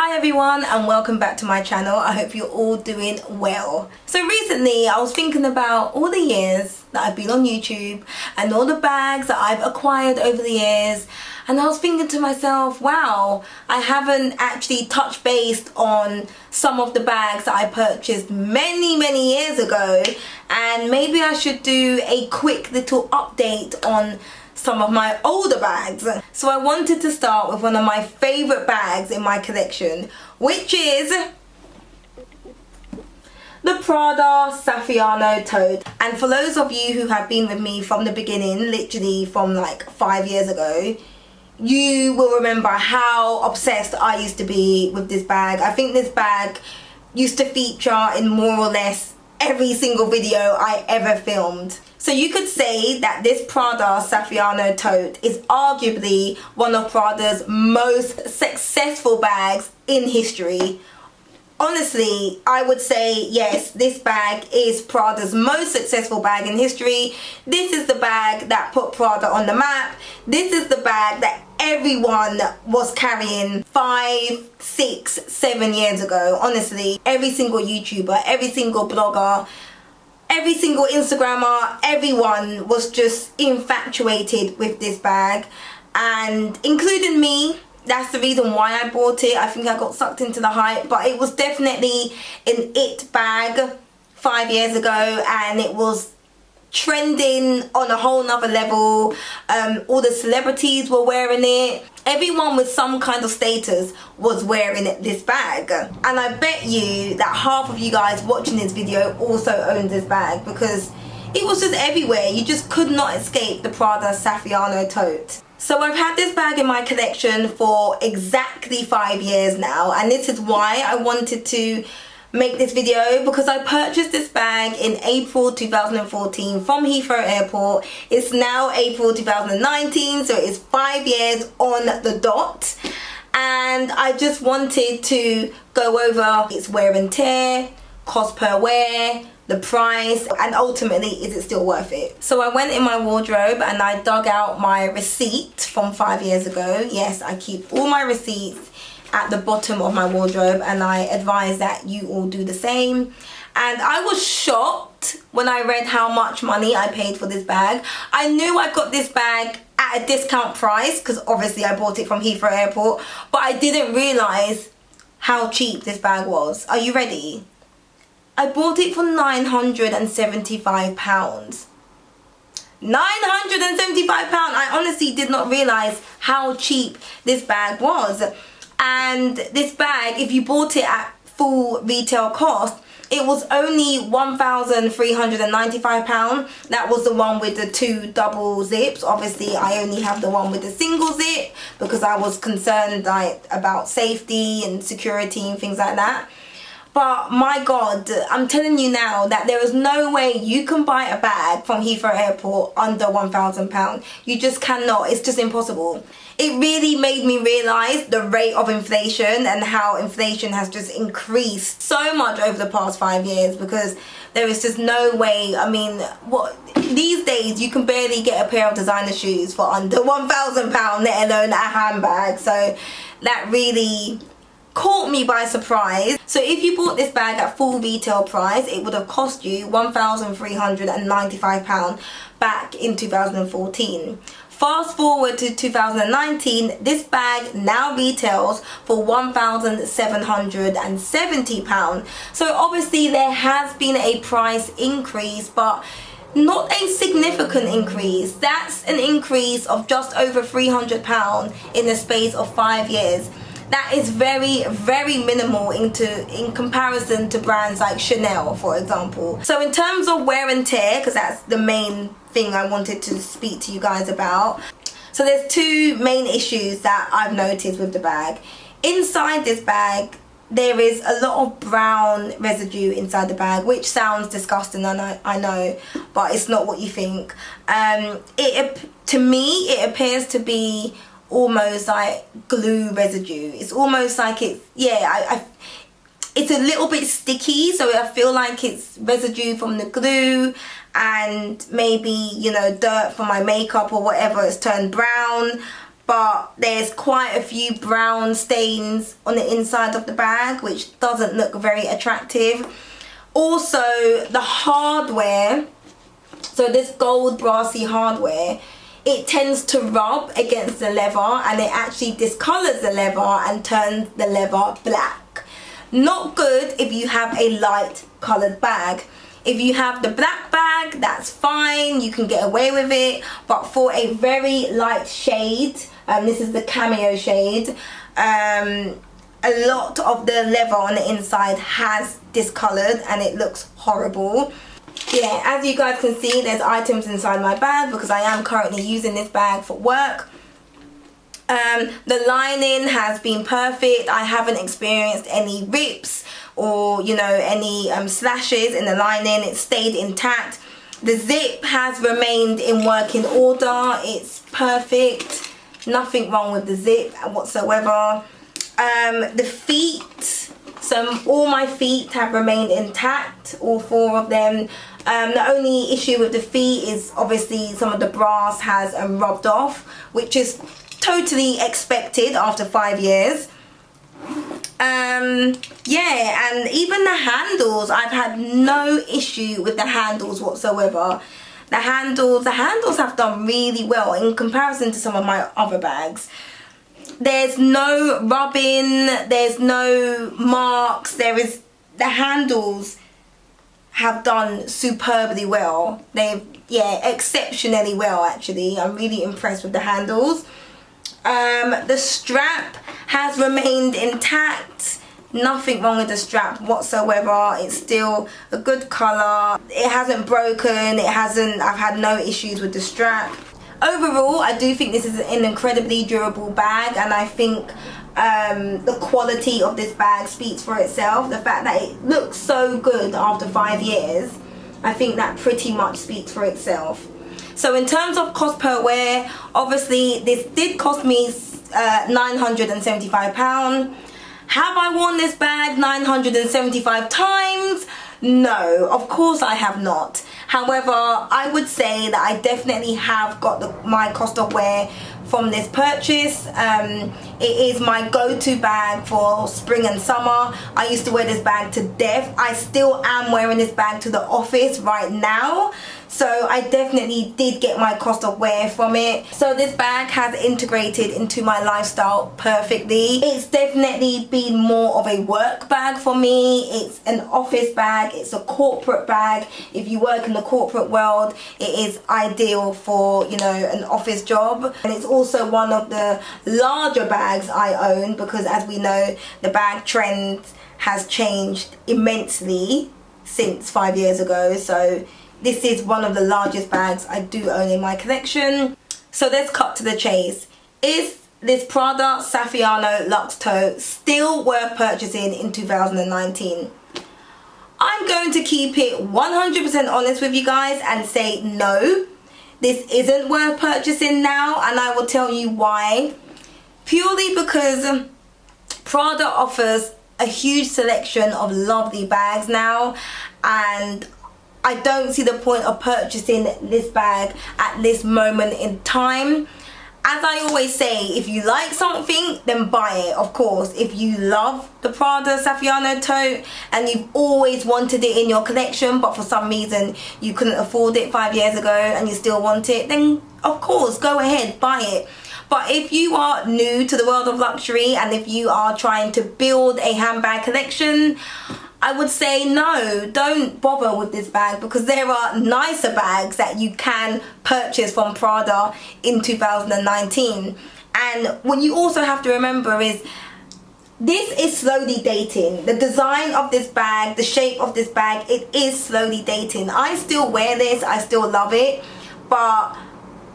Hi everyone and welcome back to my channel. I hope you're all doing well. So recently I was thinking about all the years that I've been on YouTube and all the bags that I've acquired over the years, and I was thinking to myself, wow, I haven't actually touched base on some of the bags that I purchased many years ago, and maybe I should do a quick little update on some of my older bags. So I wanted to start with one of my favorite bags in my collection, which is the Prada Saffiano Tote. And for those of you who have been with me from the beginning, literally from like 5 years ago, you will remember how obsessed I used to be with this bag. I think this bag used to feature in more or less every single video I ever filmed. So you could say that this Prada Saffiano Tote is arguably one of Prada's most successful bags in history. Honestly, I would say yes, this bag is Prada's most successful bag in history. This is the bag that put Prada on the map. This is the bag that everyone was carrying 5, 6, 7 years ago. Honestly, every single YouTuber, every single blogger, every single Instagrammer, everyone was just infatuated with this bag, and including me. That's the reason why I bought it. I think I got sucked into the hype, but it was definitely an it bag 5 years ago, and it was trending on a whole nother level. All the celebrities were wearing it. Everyone with some kind of status was wearing this bag, and I bet you that half of you guys watching this video also owned this bag, because it was just everywhere. You just could not escape the Prada Saffiano Tote. So I've had this bag in my collection for exactly 5 years now, and this is why I wanted to make this video, because I purchased this bag in April 2014 from Heathrow Airport. It's now April 2019, so it's 5 years on the dot, and I just wanted to go over its wear and tear, cost per wear, the price, and ultimately, is it still worth it? So I went in my wardrobe and I dug out my receipt from 5 years ago. Yes, I keep all my receipts at the bottom of my wardrobe, and I advise that you all do the same. And I was shocked when I read how much money I paid for this bag. I knew I got this bag at a discount price, because obviously I bought it from Heathrow Airport, but I didn't realise how cheap this bag was. Are you ready? I bought it for £975. £975. I honestly did not realise how cheap this bag was. And this bag, if you bought it at full retail cost, it was only £1,395. That was the one with the 2 double zips. Obviously, I only have the one with the single zip because I was concerned about safety and security and things like that. But my God, I'm telling you now that there is no way you can buy a bag from Heathrow Airport under £1,000. You just cannot. It's just impossible. It really made me realise the rate of inflation and how inflation has just increased so much over the past 5 years, because there is just no way. I mean, these days you can barely get a pair of designer shoes for under £1,000, let alone a handbag. So that really caught me by surprise. So if you bought this bag at full retail price, it would have cost you £1,395 back in 2014. Fast forward to 2019, this bag now retails for £1,770. So obviously there has been a price increase, but not a significant increase. That's an increase of just over £300 in the space of 5 years. That is very minimal in comparison to brands like Chanel, for example. So in terms of wear and tear, because that's the main thing I wanted to speak to you guys about. So there's 2 main issues that I've noticed with the bag. Inside this bag, there is a lot of brown residue inside the bag, which sounds disgusting, I know, but it's not what you think. To me, it appears to be almost like glue residue. It's almost like it's it's a little bit sticky, so I feel like it's residue from the glue, and maybe, you know, dirt from my makeup or whatever, it's turned brown. but there's quite a few brown stains on the inside of the bag, which doesn't look very attractive. Also, the hardware, so this gold brassy hardware, it tends to rub against the leather, and it actually discolors the leather and turns the leather black. Not good if you have a light colored bag. If you have the black bag, that's fine, you can get away with it. But for a very light shade, this is the cameo shade, a lot of the leather on the inside has discolored and it looks horrible. Yeah, as you guys can see, there's items inside my bag because I am currently using this bag for work. The lining has been perfect. I haven't experienced any rips or, you know, any slashes in the lining. It stayed intact. The zip has remained in working order. It's perfect. Nothing wrong with the zip whatsoever. The feet, so all my feet have remained intact, all 4 of them. The only issue with the feet is obviously some of the brass has rubbed off, which is totally expected after 5 years. Yeah, and even the handles, I've had no issue with the handles whatsoever. The handles have done really well in comparison to some of my other bags. There's no rubbing, there's no marks, the handles have done superbly well. Exceptionally well actually. I'm really impressed with the handles. The strap has remained intact. Nothing wrong with the strap whatsoever. It's still a good colour. It hasn't broken, I've had no issues with the strap. Overall, I do think this is an incredibly durable bag, and I think the quality of this bag speaks for itself. The fact that it looks so good after 5 years, I think that pretty much speaks for itself. So in terms of cost per wear, obviously this did cost me £975. Have I worn this bag 975 times? No, of course I have not. However, I would say that I definitely have got my cost of wear from this purchase. It is my go-to bag for spring and summer. I used to wear this bag to death. I still am wearing this bag to the office right now. So I definitely did get my cost of wear from it. So this bag has integrated into my lifestyle perfectly. It's definitely been more of a work bag for me. It's an office bag, it's a corporate bag. If you work in the corporate world, it is ideal for, you know, an office job. And it's also one of the larger bags I own, because as we know, the bag trend has changed immensely since 5 years ago. So this is one of the largest bags I do own in my collection. So let's cut to the chase. Is this Prada Saffiano Tote still worth purchasing in 2019? I'm going to keep it 100% honest with you guys and say no. This isn't worth purchasing now, and I will tell you why. Purely because Prada offers a huge selection of lovely bags now, and I don't see the point of purchasing this bag at this moment in time. As I always say, if you like something, then buy it, of course. If you love the Prada Saffiano Tote and you've always wanted it in your collection, but for some reason you couldn't afford it 5 years ago and you still want it, then of course, go ahead, buy it. But if you are new to the world of luxury and if you are trying to build a handbag collection, I would say no, don't bother with this bag, because there are nicer bags that you can purchase from Prada in 2019. And what you also have to remember is this is slowly dating. The design of this bag, the shape of this bag, it is slowly dating. I still wear this, I still love it, but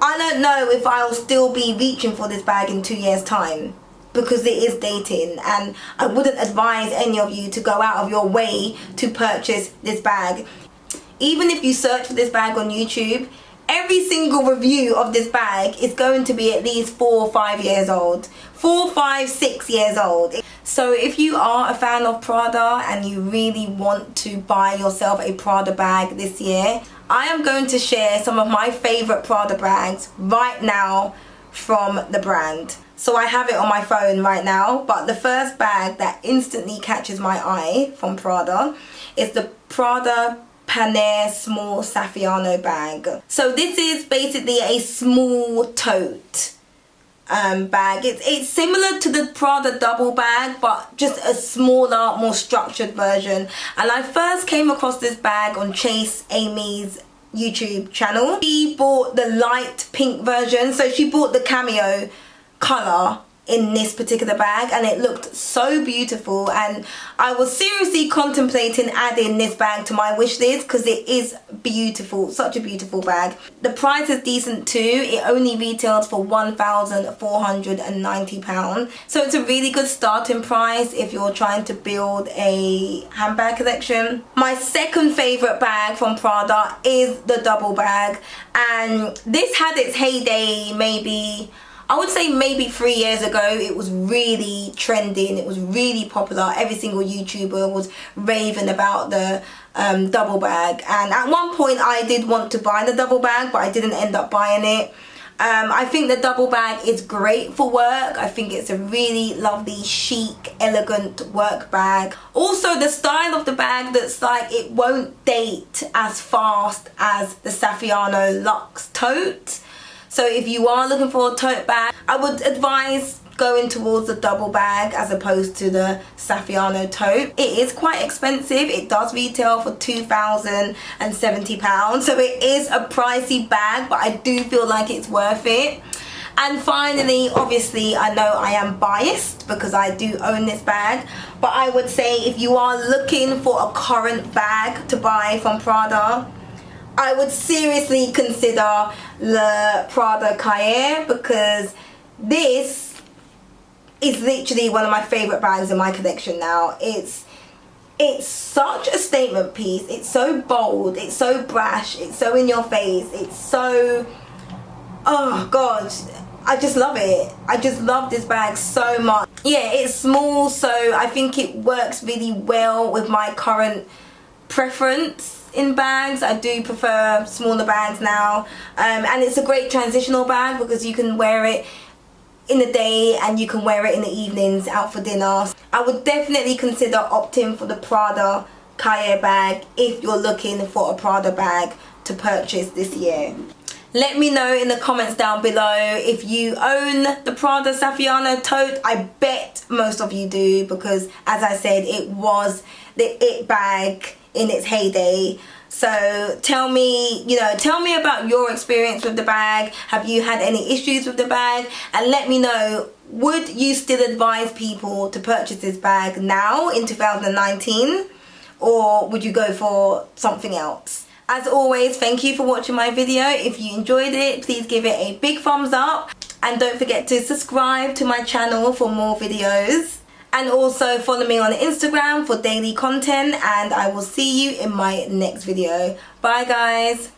I don't know if I'll still be reaching for this bag in 2 years' time, because it is dating, and I wouldn't advise any of you to go out of your way to purchase this bag. Even if you search for this bag on YouTube, every single review of this bag is going to be at least 4 or 5 years old. 4, 5, 6 years old. So if you are a fan of Prada and you really want to buy yourself a Prada bag this year, I am going to share some of my favorite Prada bags right now from the brand. So I have it on my phone right now, but the first bag that instantly catches my eye from Prada is the Prada Small Saffiano bag. So this is basically a small tote bag. It's similar to the Prada double bag, but just a smaller, more structured version. And I first came across this bag on Chase Amy's YouTube channel. She bought the light pink version, so she bought the cameo colour in this particular bag, and it looked so beautiful, and I was seriously contemplating adding this bag to my wish list because it is beautiful, such a beautiful bag. The price is decent too. It only retails for £1,490, so it's a really good starting price if you're trying to build a handbag collection. My second favourite bag from Prada is the double bag, and this had its heyday I would say maybe 3 years ago. It was really trending, it was really popular. Every single YouTuber was raving about the double bag, and at one point I did want to buy the double bag, but I didn't end up buying it. I think the double bag is great for work. I think it's a really lovely, chic, elegant work bag. Also, the style of the bag, that's like, it won't date as fast as the Saffiano Luxe Tote. So if you are looking for a tote bag, I would advise going towards the double bag as opposed to the Saffiano Tote. It is quite expensive. It does retail for £2,070, so it is a pricey bag, but I do feel like it's worth it. And finally, obviously, I know I am biased because I do own this bag, but I would say if you are looking for a current bag to buy from Prada, I would seriously consider the Prada Cahier, because this is literally one of my favourite bags in my collection now. It's such a statement piece. It's so bold, it's so brash, it's so in your face, it's so, oh god, I just love it. I just love this bag so much. Yeah, it's small, so I think it works really well with my current preference in bags. I do prefer smaller bags now, and it's a great transitional bag because you can wear it in the day and you can wear it in the evenings out for dinner. I would definitely consider opting for the Prada Cahier bag if you're looking for a Prada bag to purchase this year. Let me know in the comments down below if you own the Prada Saffiano Tote. I bet most of you do, because as I said, it was the it bag in its heyday. So tell me about your experience with the bag. Have you had any issues with the bag? And let me know, would you still advise people to purchase this bag now in 2019, or would you go for something else? As always, thank you for watching my video. If you enjoyed it, please give it a big thumbs up, and don't forget to subscribe to my channel for more videos. And also follow me on Instagram for daily content, and I will see you in my next video. Bye guys.